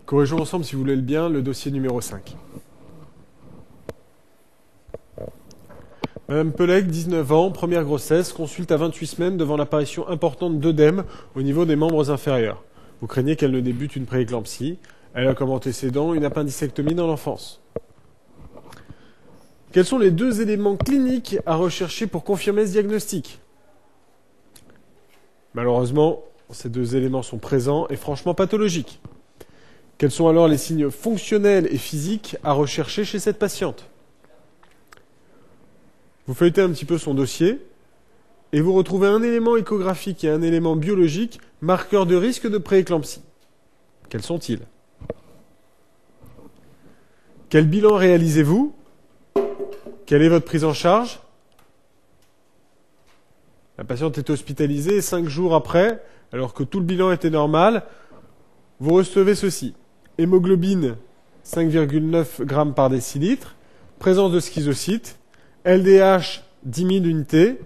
Corrigeons ensemble, si vous voulez le bien, le dossier numéro 5. Madame Pelec, 19 ans, première grossesse, consulte à 28 semaines devant l'apparition importante d'œdème au niveau des membres inférieurs. Vous craignez qu'elle ne débute une prééclampsie. Elle a comme antécédent une appendicectomie dans l'enfance. Quels sont les deux éléments cliniques à rechercher pour confirmer ce diagnostic? Malheureusement, ces deux éléments sont présents et franchement pathologiques. Quels sont alors les signes fonctionnels et physiques à rechercher chez cette patiente? Vous feuilletez un petit peu son dossier et vous retrouvez un élément échographique et un élément biologique marqueur de risque de prééclampsie. Quels sont-ils? Quel bilan réalisez-vous? Quelle est votre prise en charge? La patiente est hospitalisée et 5 jours après, alors que tout le bilan était normal, vous recevez ceci. Hémoglobine 5,9 g par décilitre, présence de schizocytes, LDH 10 000 unités,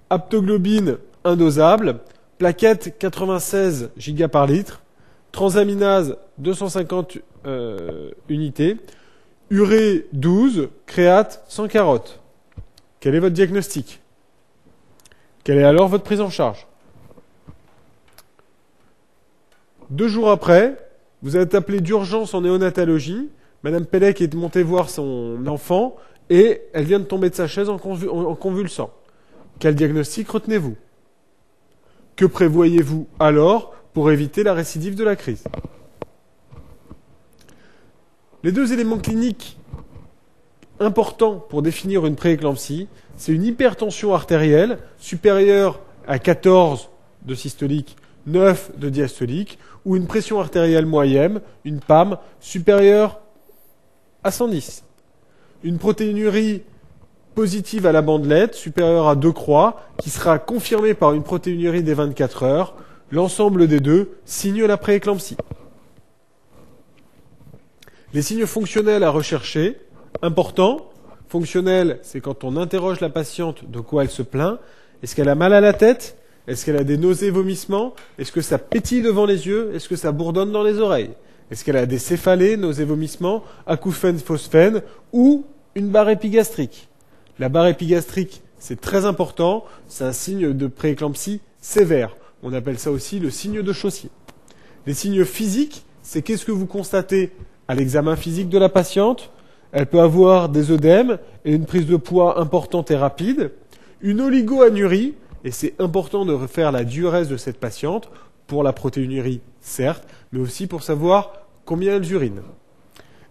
aptoglobine indosable, plaquettes 96 Go par litre, transaminase 250 unités, urée 12, créate sans carotte. Quel est votre diagnostic? Quelle est alors votre prise en charge? 2 jours après, vous êtes appelé d'urgence en néonatologie. Madame Pelec est montée voir son enfant et elle vient de tomber de sa chaise en convulsant. Quel diagnostic retenez-vous? Que prévoyez-vous alors pour éviter la récidive de la crise? Les deux éléments cliniques importants pour définir une prééclampsie, c'est une hypertension artérielle supérieure à 14 de systolique, 9 de diastolique, ou une pression artérielle moyenne, une PAM, supérieure à 110. Une protéinurie positive à la bandelette, supérieure à 2 croix, qui sera confirmée par une protéinurie des 24 heures. L'ensemble des deux signe la prééclampsie. Les signes fonctionnels à rechercher, importants. Fonctionnels, c'est quand on interroge la patiente de quoi elle se plaint. Est-ce qu'elle a mal à la tête? Est-ce qu'elle a des nausées, vomissements? Est-ce que ça pétille devant les yeux? Est-ce que ça bourdonne dans les oreilles? Est-ce qu'elle a des céphalées, nausées, vomissements, acouphènes, phosphènes ou une barre épigastrique? La barre épigastrique, c'est très important. C'est un signe de prééclampsie sévère. On appelle ça aussi le signe de Chaussier. Les signes physiques, c'est qu'est-ce que vous constatez à l'examen physique de la patiente? Elle peut avoir des œdèmes et une prise de poids importante et rapide, une oligoanurie, et c'est important de refaire la diurèse de cette patiente pour la protéinurie, certes, mais aussi pour savoir combien elle urine.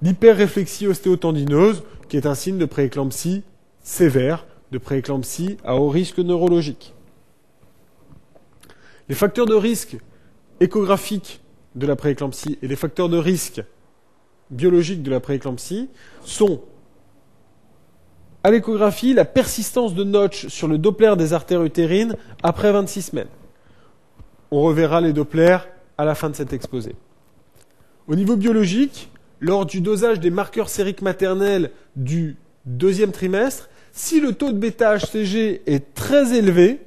L'hyperréflexie ostéotendineuse, qui est un signe de prééclampsie sévère, de prééclampsie à haut risque neurologique. Les facteurs de risque échographiques de la prééclampsie et les facteurs de risque biologiques de la prééclampsie sont à l'échographie la persistance de notches sur le Doppler des artères utérines après 26 semaines. On reverra les Dopplers à la fin de cet exposé. Au niveau biologique, lors du dosage des marqueurs sériques maternels du 2e trimestre, si le taux de bêta-HCG est très élevé,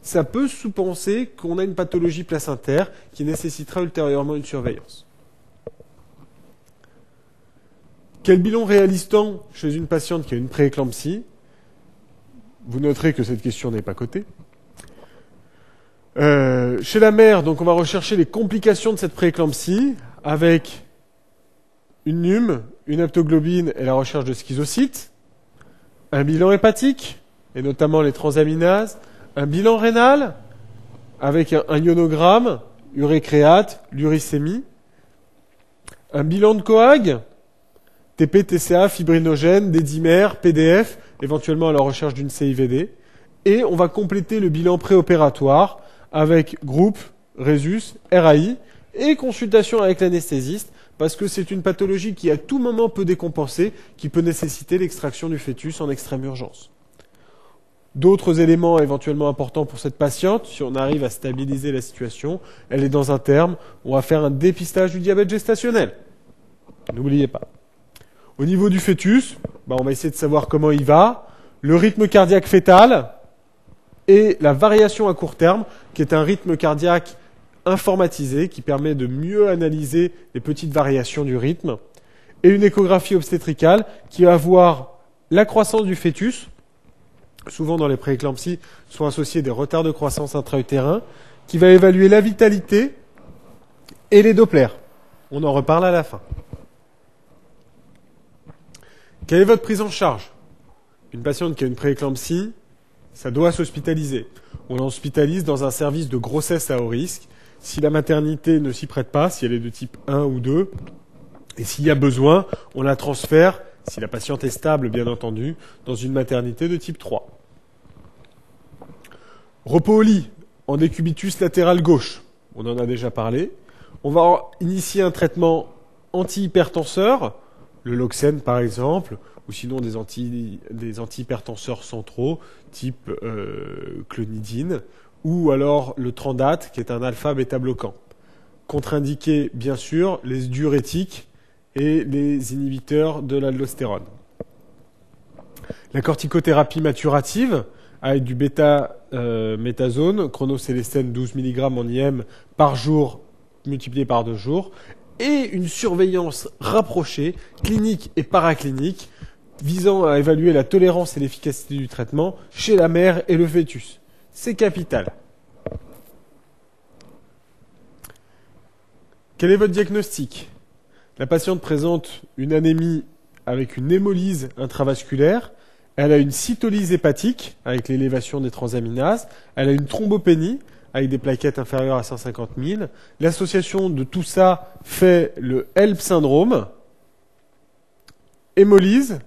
ça peut sous-penser qu'on a une pathologie placentaire qui nécessitera ultérieurement une surveillance. Quel bilan réalise-t-on chez une patiente qui a une prééclampsie? Vous noterez que cette question n'est pas cotée. Chez la mère, donc on va rechercher les complications de cette prééclampsie avec une NUM, une aptoglobine et la recherche de schizocytes, un bilan hépatique, et notamment les transaminases, un bilan rénal avec un ionogramme, urécréate, l'uricémie, un bilan de coag, TP, TCA, fibrinogène, dédimère, PDF, éventuellement à la recherche d'une CIVD. Et on va compléter le bilan préopératoire avec groupe, Rhésus, RAI et consultation avec l'anesthésiste parce que c'est une pathologie qui à tout moment peut décompenser, qui peut nécessiter l'extraction du fœtus en extrême urgence. D'autres éléments éventuellement importants pour cette patiente, si on arrive à stabiliser la situation, elle est dans un terme, on va faire un dépistage du diabète gestationnel. N'oubliez pas. Au niveau du fœtus, on va essayer de savoir comment il va, le rythme cardiaque fœtal et la variation à court terme, qui est un rythme cardiaque informatisée qui permet de mieux analyser les petites variations du rythme, et une échographie obstétricale qui va voir la croissance du fœtus. Souvent dans les prééclampsies sont associés des retards de croissance intra-utérins, qui va évaluer la vitalité et les Dopplers. On en reparle à la fin. Quelle est votre prise en charge? Une patiente qui a une prééclampsie, ça doit s'hospitaliser. On l'hospitalise dans un service de grossesse à haut risque. Si la maternité ne s'y prête pas, si elle est de type 1 ou 2, et s'il y a besoin, on la transfère, si la patiente est stable bien entendu, dans une maternité de type 3. Repos au lit, en décubitus latéral gauche, on en a déjà parlé. On va initier un traitement antihypertenseur, le Loxène par exemple, ou sinon des antihypertenseurs centraux, type clonidine, ou alors le Trandate, qui est un alpha-bêta-bloquant. Contre-indiqué, bien sûr, les diurétiques et les inhibiteurs de l'aldostérone. La corticothérapie maturative, avec du bêta-méthasone, chronocélestène 12 mg en IM par jour, multiplié par 2 jours, et une surveillance rapprochée, clinique et paraclinique, visant à évaluer la tolérance et l'efficacité du traitement chez la mère et le fœtus. C'est capital. Quel est votre diagnostic? La patiente présente une anémie avec une hémolyse intravasculaire, elle a une cytolyse hépatique avec l'élévation des transaminases, elle a une thrombopénie avec des plaquettes inférieures à 150 000. L'association de tout ça fait le HELP syndrome, hémolyse,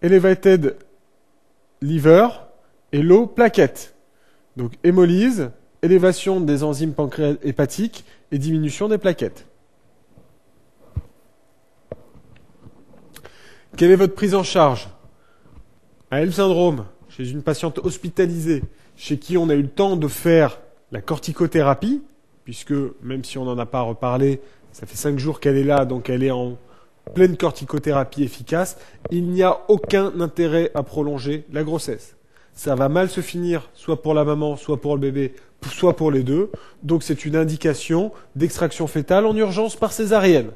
elevated liver et low plaquettes. Donc hémolyse, élévation des enzymes hépatiques et diminution des plaquettes. Quelle est votre prise en charge? Un HELP syndrome chez une patiente hospitalisée, chez qui on a eu le temps de faire la corticothérapie, puisque même si on n'en a pas reparlé, ça fait 5 jours qu'elle est là, donc elle est en pleine corticothérapie efficace, il n'y a aucun intérêt à prolonger la grossesse. Ça va mal se finir, soit pour la maman, soit pour le bébé, soit pour les deux. Donc c'est une indication d'extraction fœtale en urgence par césarienne.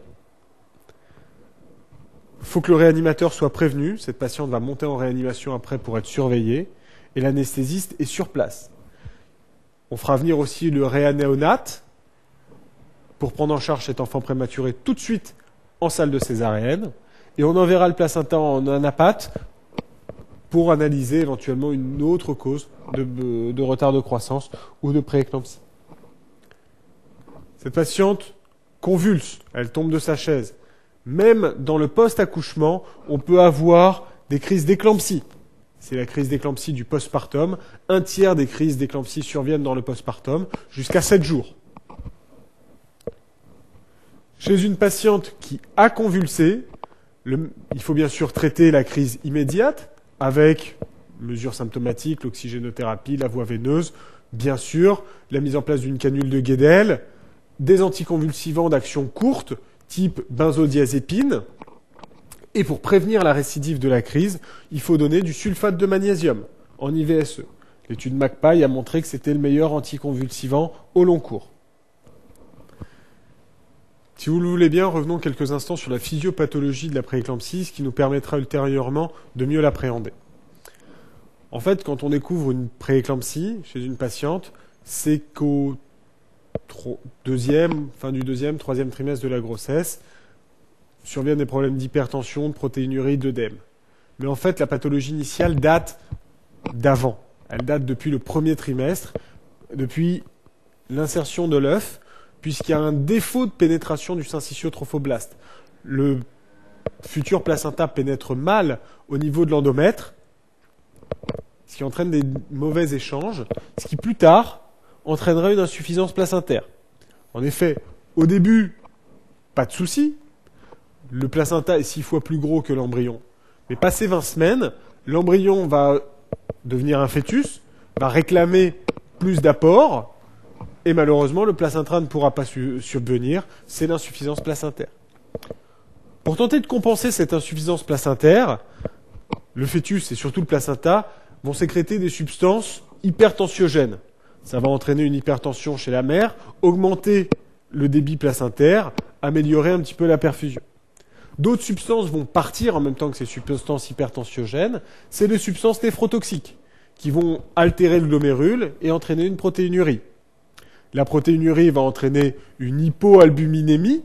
Il faut que le réanimateur soit prévenu. Cette patiente va monter en réanimation après pour être surveillée. Et l'anesthésiste est sur place. On fera venir aussi le réanéonate pour prendre en charge cet enfant prématuré tout de suite en salle de césarienne. Et on enverra le placenta en anapathe pour analyser éventuellement une autre cause de retard de croissance ou de prééclampsie. Cette patiente convulse, elle tombe de sa chaise. Même dans le post-accouchement, on peut avoir des crises d'éclampsie. C'est la crise d'éclampsie du postpartum. 1/3 des crises d'éclampsie surviennent dans le postpartum, jusqu'à 7 jours. Chez une patiente qui a convulsé, il faut bien sûr traiter la crise immédiate avec mesures symptomatiques, l'oxygénothérapie, la voie veineuse, bien sûr, la mise en place d'une canule de Guedel, des anticonvulsivants d'action courte, type benzodiazépine. Et pour prévenir la récidive de la crise, il faut donner du sulfate de magnésium en IVSE. L'étude McPie a montré que c'était le meilleur anticonvulsivant au long cours. Si vous le voulez bien, revenons quelques instants sur la physiopathologie de la prééclampsie, ce qui nous permettra ultérieurement de mieux l'appréhender. En fait, quand on découvre une prééclampsie chez une patiente, c'est qu'au fin du deuxième, troisième trimestre de la grossesse, surviennent des problèmes d'hypertension, de protéinurie, d'œdème. Mais en fait, la pathologie initiale date d'avant. Elle date depuis le premier trimestre, depuis l'insertion de l'œuf, puisqu'il y a un défaut de pénétration du syncytio-trophoblaste. Le futur placenta pénètre mal au niveau de l'endomètre, ce qui entraîne des mauvais échanges, ce qui plus tard entraînerait une insuffisance placentaire. En effet, au début, pas de souci, le placenta est 6 fois plus gros que l'embryon. Mais passé 20 semaines, l'embryon va devenir un fœtus, va réclamer plus d'apport, et malheureusement, le placenta ne pourra pas subvenir, c'est l'insuffisance placentaire. Pour tenter de compenser cette insuffisance placentaire, le fœtus et surtout le placenta vont sécréter des substances hypertensiogènes. Ça va entraîner une hypertension chez la mère, augmenter le débit placentaire, améliorer un petit peu la perfusion. D'autres substances vont partir en même temps que ces substances hypertensiogènes. C'est les substances néphrotoxiques qui vont altérer le glomérule et entraîner une protéinurie. La protéinurie va entraîner une hypoalbuminémie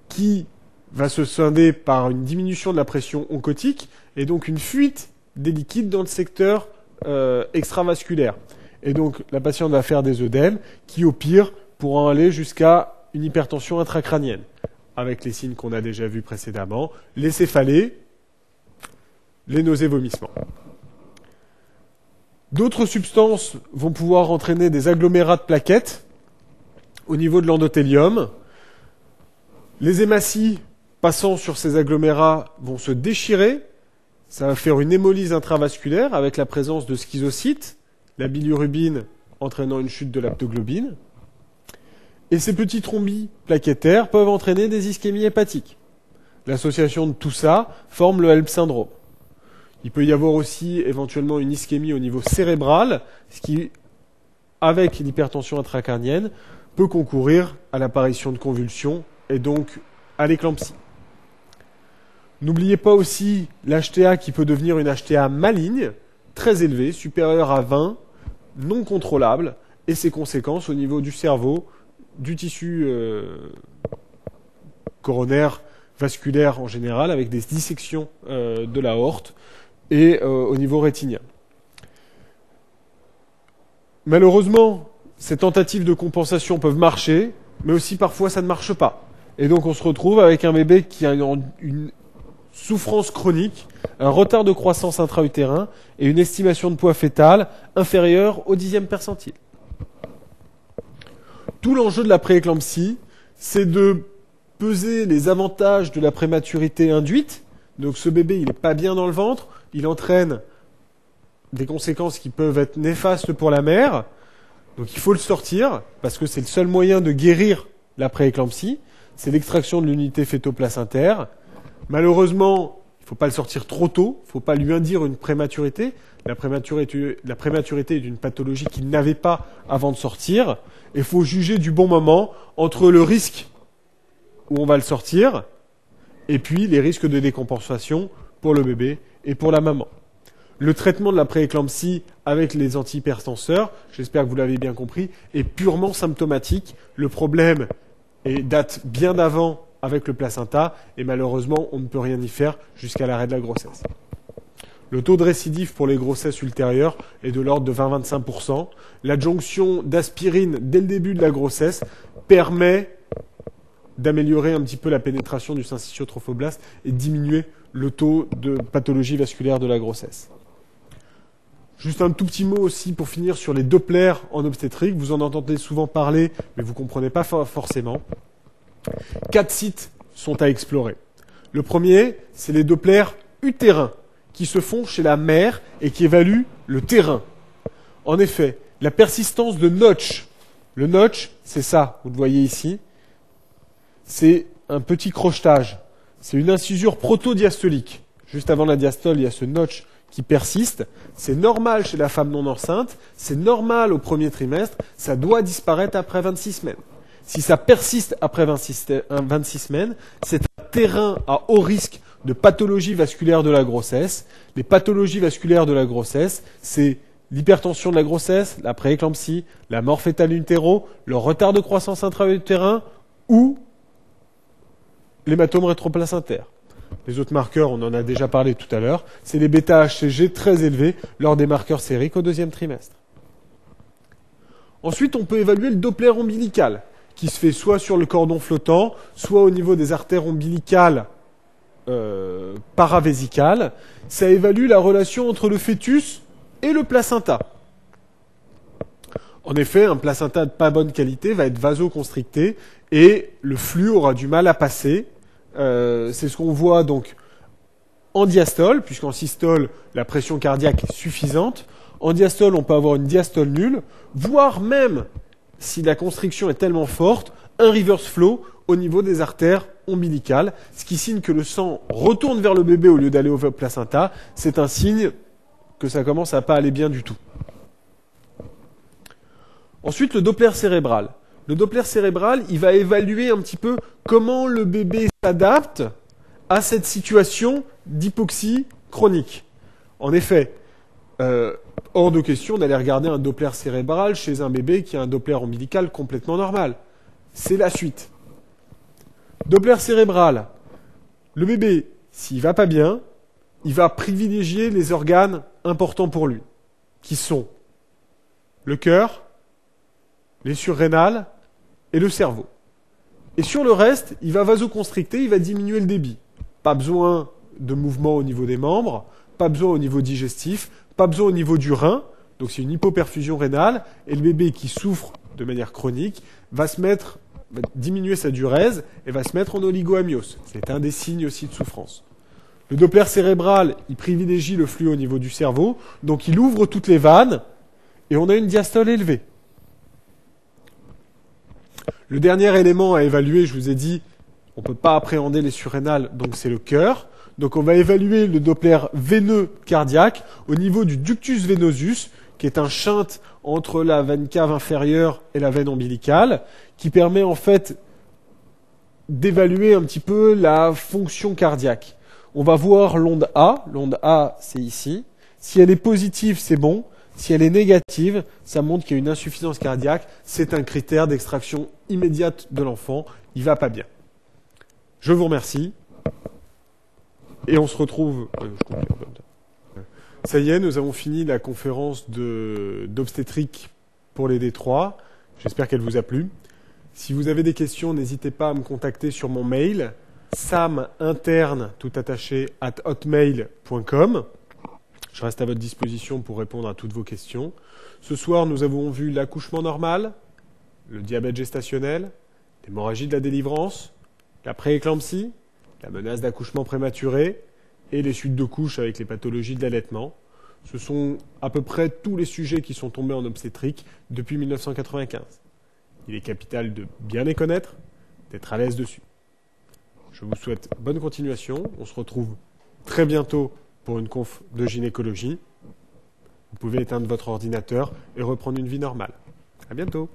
qui va se scinder par une diminution de la pression oncotique et donc une fuite des liquides dans le secteur extravasculaire. Et donc la patiente va faire des œdèmes qui, au pire, pourront aller jusqu'à une hypertension intracrânienne, avec les signes qu'on a déjà vus précédemment, les céphalées, les nausées, vomissements. D'autres substances vont pouvoir entraîner des agglomérats de plaquettes au niveau de l'endothélium. Les hématies passant sur ces agglomérats vont se déchirer. Ça va faire une hémolyse intravasculaire avec la présence de schizocytes, la bilirubine entraînant une chute de l'aptoglobine. Et ces petits thrombis plaquettaires peuvent entraîner des ischémies hépatiques. L'association de tout ça forme le HELLP syndrome. Il peut y avoir aussi éventuellement une ischémie au niveau cérébral, ce qui, avec l'hypertension intracrânienne, peut concourir à l'apparition de convulsions et donc à l'éclampsie. N'oubliez pas aussi l'HTA qui peut devenir une HTA maligne, très élevée, supérieure à 20, non contrôlable, et ses conséquences au niveau du cerveau, du tissu coronaire, vasculaire en général, avec des dissections de l'aorte, et au niveau rétinien. Malheureusement, ces tentatives de compensation peuvent marcher, mais aussi parfois ça ne marche pas. Et donc on se retrouve avec un bébé qui a une souffrance chronique, un retard de croissance intra-utérin et une estimation de poids fœtal inférieure au 10e percentile. Tout l'enjeu de la prééclampsie, c'est de peser les avantages de la prématurité induite. Donc ce bébé, il n'est pas bien dans le ventre, il entraîne des conséquences qui peuvent être néfastes pour la mère. Donc il faut le sortir, parce que c'est le seul moyen de guérir la prééclampsie. C'est l'extraction de l'unité fœto-placentaire. Malheureusement, il ne faut pas le sortir trop tôt, il ne faut pas lui induire une prématurité. La prématurité est une pathologie qu'il n'avait pas avant de sortir. Il faut juger du bon moment entre le risque où on va le sortir et puis les risques de décompensation pour le bébé et pour la maman. Le traitement de la prééclampsie avec les antihypertenseurs, j'espère que vous l'avez bien compris, est purement symptomatique. Le problème date bien d'avant avec le placenta et malheureusement, on ne peut rien y faire jusqu'à l'arrêt de la grossesse. Le taux de récidive pour les grossesses ultérieures est de l'ordre de 20-25%. L'adjonction d'aspirine dès le début de la grossesse permet d'améliorer un petit peu la pénétration du syncytiotrophoblaste et diminuer le taux de pathologie vasculaire de la grossesse. Juste un tout petit mot aussi pour finir sur les Dopplers en obstétrique. Vous en entendez souvent parler, mais vous ne comprenez pas forcément. 4 sites sont à explorer. Le premier, c'est les Dopplers utérins, qui se font chez la mère et qui évaluent le terrain. En effet, la persistance de notch. Le notch, c'est ça, vous le voyez ici. C'est un petit crochetage. C'est une incisure protodiastolique. Juste avant la diastole, il y a ce notch qui persiste. C'est normal chez la femme non enceinte. C'est normal au premier trimestre. Ça doit disparaître après 26 semaines. Si ça persiste après 26 semaines, c'est un terrain à haut risque de pathologie vasculaire de la grossesse. Les pathologies vasculaires de la grossesse, c'est l'hypertension de la grossesse, la prééclampsie, la mort fœtale in utero, le retard de croissance intra-utérin ou l'hématome rétroplacentaire. Les autres marqueurs, on en a déjà parlé tout à l'heure, c'est les bêta-HCG très élevés lors des marqueurs sériques au 2e trimestre. Ensuite, on peut évaluer le Doppler ombilical, qui se fait soit sur le cordon flottant, soit au niveau des artères ombilicales paravésicales. Ça évalue la relation entre le fœtus et le placenta. En effet, un placenta de pas bonne qualité va être vasoconstricté et le flux aura du mal à passer. C'est ce qu'on voit donc en diastole, puisqu'en systole, la pression cardiaque est suffisante. En diastole, on peut avoir une diastole nulle, voire même, si la constriction est tellement forte, un reverse flow au niveau des artères ombilicales, ce qui signe que le sang retourne vers le bébé au lieu d'aller au placenta. C'est un signe que ça commence à pas aller bien du tout. Ensuite, le Doppler cérébral. Le Doppler cérébral, il va évaluer un petit peu comment le bébé s'adapte à cette situation d'hypoxie chronique. En effet, hors de question d'aller regarder un Doppler cérébral chez un bébé qui a un Doppler ombilical complètement normal. C'est la suite. Doppler cérébral. Le bébé, s'il va pas bien, il va privilégier les organes importants pour lui, qui sont le cœur, les surrénales et le cerveau. Et sur le reste, il va vasoconstricter, il va diminuer le débit. Pas besoin de mouvement au niveau des membres, pas besoin au niveau digestif, pas besoin au niveau du rein. Donc c'est une hypoperfusion rénale. Et le bébé qui souffre de manière chronique va diminuer sa diurèse et va se mettre en oligoamnios. C'est un des signes aussi de souffrance. Le Doppler cérébral, il privilégie le flux au niveau du cerveau, donc il ouvre toutes les vannes et on a une diastole élevée. Le dernier élément à évaluer, je vous ai dit, on ne peut pas appréhender les surrénales, donc c'est le cœur. Donc on va évaluer le Doppler veineux cardiaque au niveau du ductus venosus, qui est un shunt entre la veine cave inférieure et la veine ombilicale, qui permet en fait d'évaluer un petit peu la fonction cardiaque. On va voir l'onde A c'est ici. Si elle est positive, c'est bon. Si elle est négative, ça montre qu'il y a une insuffisance cardiaque. C'est un critère d'extraction immédiate de l'enfant. Il va pas bien. Je vous remercie. Et on se retrouve... Ça y est, nous avons fini la conférence d'obstétrique pour les D3. J'espère qu'elle vous a plu. Si vous avez des questions, n'hésitez pas à me contacter sur mon mail saminterne@hotmail.com. Je reste à votre disposition pour répondre à toutes vos questions. Ce soir, nous avons vu l'accouchement normal, le diabète gestationnel, l'hémorragie de la délivrance, la prééclampsie, la menace d'accouchement prématuré et les suites de couches avec les pathologies de l'allaitement. Ce sont à peu près tous les sujets qui sont tombés en obstétrique depuis 1995. Il est capital de bien les connaître, d'être à l'aise dessus. Je vous souhaite bonne continuation. On se retrouve très bientôt pour une conf de gynécologie. Vous pouvez éteindre votre ordinateur et reprendre une vie normale. À bientôt.